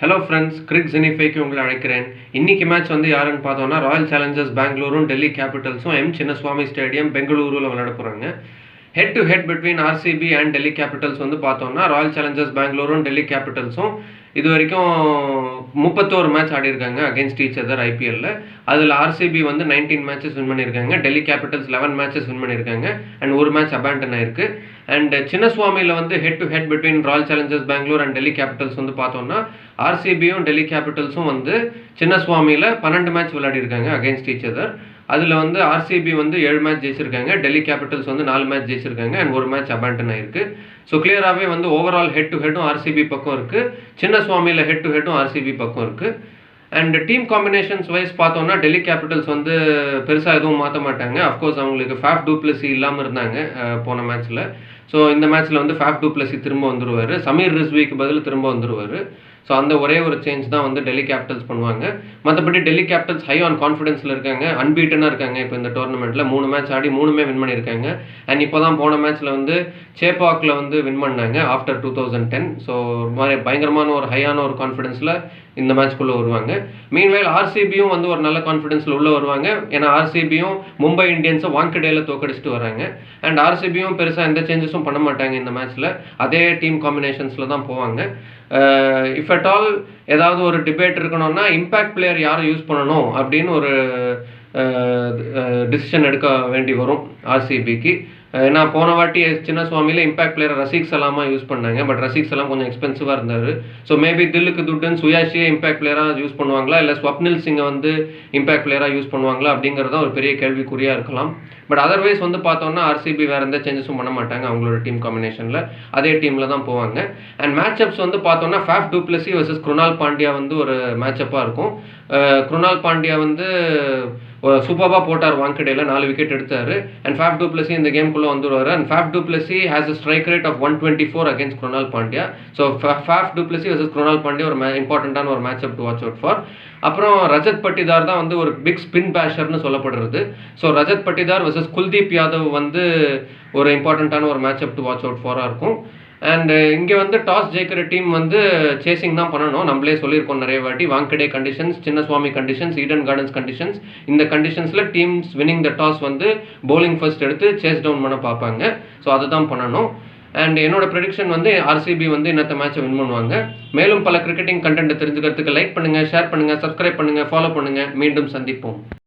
Hello friends, கிரிக் ஜெனிஃபைக்கு உங்களை அழைக்கிறேன். இன்னைக்கு மேட்ச் வந்து யாருன்னு பார்த்தோம்னா ராயல் சேலஞ்சர்ஸ் பெங்களூரும் டெல்லி கேபிட்டல்ஸும் சின்னசுவாமி ஸ்டேடியம் பெங்களூருவில் விளையாட போகிறாங்க. Head to head between RCB and Delhi Capitals வந்து பார்த்தோம்னா ராயல் சேலஞ்சர்ஸ் பெங்களூரும் டெல்லி கேபிட்டல்ஸும் இது வரைக்கும் 31 மேட்ச் ஆடிருக்காங்க அகேன்ஸ்ட் ஈச் அதர் ஐபிஎல்ல. அதில் ஆர்சிபி வந்து 19 மேட்சஸ் வின் பண்ணியிருக்காங்க, டெல்லி கேபிட்டல்ஸ் 11 மேட்சஸ் வின் பண்ணியிருக்காங்க அண்ட் ஒரு மேட்ச் அபேண்டன் ஆயிருக்கு. அண்ட் சின்னசுவாமியில் வந்து head to head between Royal Challengers Bangalore and Delhi Capitals வந்து பார்த்தோம்னா ஆர்சிபியும் டெல்லி கேபிட்டல்ஸும் வந்து சின்னசுவாமியில் 12 மேட்ச் விளையாடிருக்காங்க அகேன்ஸ்ட் ஈச் அதர். அதில் வந்து ஆர்சிபி வந்து 7 மேட்ச் ஜெயிச்சிருக்காங்க, டெல்லி கேபிட்டல்ஸ் வந்து 4 மேட்ச் ஜெயிச்சிருக்காங்க அண்ட் ஒரு மேட்ச் அபேண்டன் ஆயிருக்கு. ஸோ கிளியராகவே வந்து ஓவரால் ஹெட் டு ஹெட்டும் ஆர்சிபி பக்கம் இருக்குது, சின்னசுவாமியில் ஹெட் டு ஹெட்டும் ஆர்சிபி பக்கம் இருக்குது. அண்ட் டீம் காம்பினேஷன்ஸ் வைஸ் பார்த்தோம்னா டெல்லி கேபிட்டல்ஸ் வந்து பெருசாக எதுவும் மாற்ற மாட்டாங்க. அஃப்கோர்ஸ் அவங்களுக்கு ஃபேஃப் டூப்ளசி இல்லாமல் இருந்தாங்க போன மேட்ச்சில். ஸோ இந்த மேட்ச்சில் வந்து ஃபேஃப் டூப்ளசி திரும்ப வந்துடுவார், சமீர் ரிஸ்விக்கு பதில் திரும்ப வந்துடுவார். ஸோ அந்த ஒரே ஒரு சேஞ்ச் தான் வந்து டெல்லி கேபிட்டல்ஸ் பண்ணுவாங்க. மற்றபடி டெல்லி கேபிட்டல்ஸ் ஹை ஆன் கான்ஃபிடன்ஸில் இருக்காங்க, அன்பீட்டனாக இருக்காங்க. இப்போ இந்த டோர்னமெண்ட்டில் 3 மேட்ச் ஆடி 3மே வின் பண்ணியிருக்காங்க. அண்ட் இப்போ தான் போன மேட்ச்சில் வந்து சேப்பாக்கில் வந்து வின் பண்ணாங்க ஆஃப்டர் 2010. ஸோ பயங்கரமான ஒரு ஹையான ஒரு கான்ஃபிடன்ஸில் இந்த மேட்ச்க்குள்ளே வருவாங்க. மீன்வைல் ஆர்சிபியும் வந்து ஒரு நல்ல கான்ஃபிடன்ஸில் உள்ளே வருவாங்க. ஏன்னா ஆர்சிபியும் மும்பை இந்தியன்ஸை வாங்கடேயில் தோக்கடிச்சிட்டு வராங்க. அண்ட் ஆர்சிபியும் பெருசாக எந்த சேஞ்சஸும் பண்ண மாட்டாங்க இந்த மேட்ச்சில், அதே டீம் காம்பினேஷன்ஸில் தான் போவாங்க. இஃப் அட் ஆல் ஏதாவது ஒரு டிபேட் இருக்கணும்னா இம்பேக்ட் பிளேயர் யாரை யூஸ் பண்ணணும் அப்படின்னு ஒரு டிசிஷன் எடுக்க வேண்டி வரும் ஆர்சிபிக்கு. ஏன்னா போன வாட்டி சின்னசுவாமியில் இம்பாக்ட் பிளேயர் ரசிக் சலாமா யூஸ் பண்ணாங்க, பட் ரசிக் சலாம் கொஞ்சம் எக்ஸ்பென்சிவாக இருந்தார். ஸோ மேபி தில்லுக்கு துட்டுன்னு சுயாஷியே இம்பாக்ட் பிளேயராக யூஸ் பண்ணுவாங்களா, இல்லை ஸ்வப்னில் சிங்கை வந்து இம்பாக்ட் பிளேயராக யூஸ் பண்ணுவாங்களா அப்படிங்கிறது தான் ஒரு பெரிய கேள்விக்குறியாக இருக்கலாம். பட் அதர்வைஸ் வந்து பார்த்தோம்னா ஆர்சிபி வேறு எந்த சேஞ்சஸும் பண்ண மாட்டாங்க அவங்களோட டீம் காம்பினேஷனில், அதே டீமில் தான் போவாங்க. அண்ட் மேட்சப்ஸ் வந்து பார்த்தோம்னா Faf du Plessis versus Krunal Pandya வந்து ஒரு மேட்சப்பாக இருக்கும். குருணால் பாண்டியா வந்து சூப்பராக போட்டார், வாங்கடேயில் 4 விக்கெட் எடுத்தார். அண்ட் ஃபேஃப் டூப்ளசி இந்த கேம்குள்ளே வந்துடுவார். And Faf du Plessis has a strike rate of 124 against Krunal Pandya. So Faf du Plessis versus Krunal Pandya ஒரு இம்பார்ட்டண்ட்டான ஒரு match up to watch out for. அப்புறம் ரஜத் பட்டிதார் தான் வந்து ஒரு பிக் ஸ்பின் பேஷர்னு சொல்லப்படுறது. ஸோ ரஜத் பட்டிதார் வர்சஸ் குல்தீப் யாதவ் வந்து ஒரு இம்பார்ட்டண்ட்டான ஒரு match up to watch out ஃபாராக இருக்கும். அண்ட் இங்கே வந்து டாஸ் ஜெயிக்கிற டீம் வந்து சேசிங் தான் பண்ணணும். நம்மளே சொல்லியிருக்கோம் நிறைய வாட்டி, Wankhede conditions, Chinnaswamy conditions, Eden Gardens conditions. இந்த கண்டிஷன்ஸில் டீம்ஸ் வின்னிங் த டாஸ் வந்து பவுலிங் ஃபர்ஸ்ட் எடுத்து சேஸ் டவுன் பண்ண பார்ப்பாங்க. ஸோ அதுதான் பண்ணணும். அண்ட் என்னோட ப்ரெடிக்ஷன் வந்து ஆர்சிபி வந்து இன்னத்த மேட்சை வின் பண்ணுவாங்க. மேலும் பல கிரிக்கெட்டிங் கண்டென்ட் தெரிஞ்சுக்கிறதுக்கு லைக் பண்ணுங்கள், ஷேர் பண்ணுங்கள், சப்ஸ்கிரைப் பண்ணுங்கள், ஃபாலோ பண்ணுங்கள். மீண்டும் சந்திப்போம்.